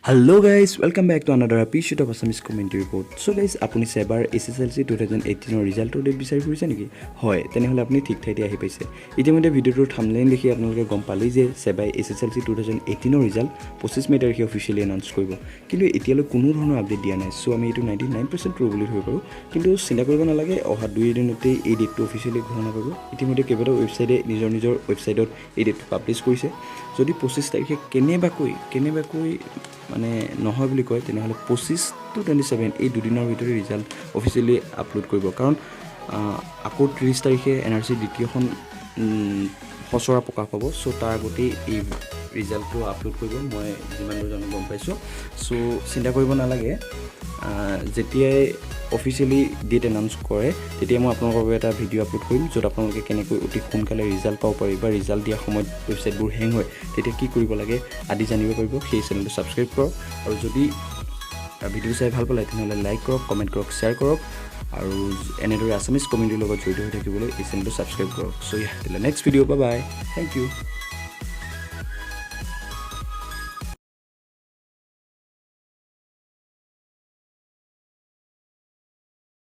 Hello guys, welcome back to another episode of Assamese community report. So guys, apuni Seba HSLC 2018 result date বিচাৰি ফুৰিছে নেকি? হয়, তেনেহলে আপুনি ঠিক ঠাইতে আহি পাইছে। ইতিমধ্যে ভিডিওটোৰ থাম্বনেইল দেখি আপোনালোকে গম পালে যে Seba HSLC 2018 result 25 মে তাৰিখে অফিচিয়ালি এনাউন্স কৰিব। কিন্তু এতিয়ালৈ কোনো ধৰণৰ আপডেট দিয়া নাই। সো আমি এটো 99% ট্ৰু বুলি ধৰিব পাৰো। কিন্তু চিন্তা কৰিব নালাগে, অহা 2 দিনতে এই ডেটটো অফিচিয়ালি ঘোষণা কৰিব। ইতিমধ্যে কেইবাটাও ৱেবছাইটে নিজৰ ৱেবছাইটত এই ডেটটো পাবলিছ কৰিছে। যদি 25 তাৰিখে কেনেবাকৈ মানে নহয় বুলি কয় তেনেহলে 25 to 27 এই দুদিনৰ ভিতৰত ৰিজাল্ট অফিচিয়ালি আপলোড কৰিব কাৰণ আকৌ 30 তাৰিখে এনআৰসি দ্বিতীয়খন খসৰা প্ৰকাশ পাব সো তাৰ আগতে এই ৰিজাল্টটো আপলোড কৰিব মই যিমান জানো গম পাইছো সো চিন্তা কৰিব নালাগে যেতিয়াই অফিচিয়ালি ডেট এনাউন্স কৰে তেতিয়া মই আপোনালোকৰ বাবে এটা ভিডিও আপলোড কৰিম যত আপোনালোকে কেনেকৈ অতি সোনকালে ৰিজাল্ট পাব পাৰিবা ৰিজাল্ট দিয়া সময়ত ৱেবছাইটবোৰ হেং হয় তেতিয়া কি কৰিব লাগে আদি জানিব পাৰিব সেই চেনেলটো সাবস্ক্ৰাইব কৰক আৰু যদি ভিডিও চাই ভাল পালে তেনেহলে লাইক কৰক কমেন্ট কৰক শেয়াৰ কৰক আৰু এনেদৰে আসামিজ কমিউনিটিৰ লগত জড়িত হৈ থাকিবলৈ এই চেনেলটো সাবস্ক্ৰাইব কৰক so yeah till next video bye bye thank U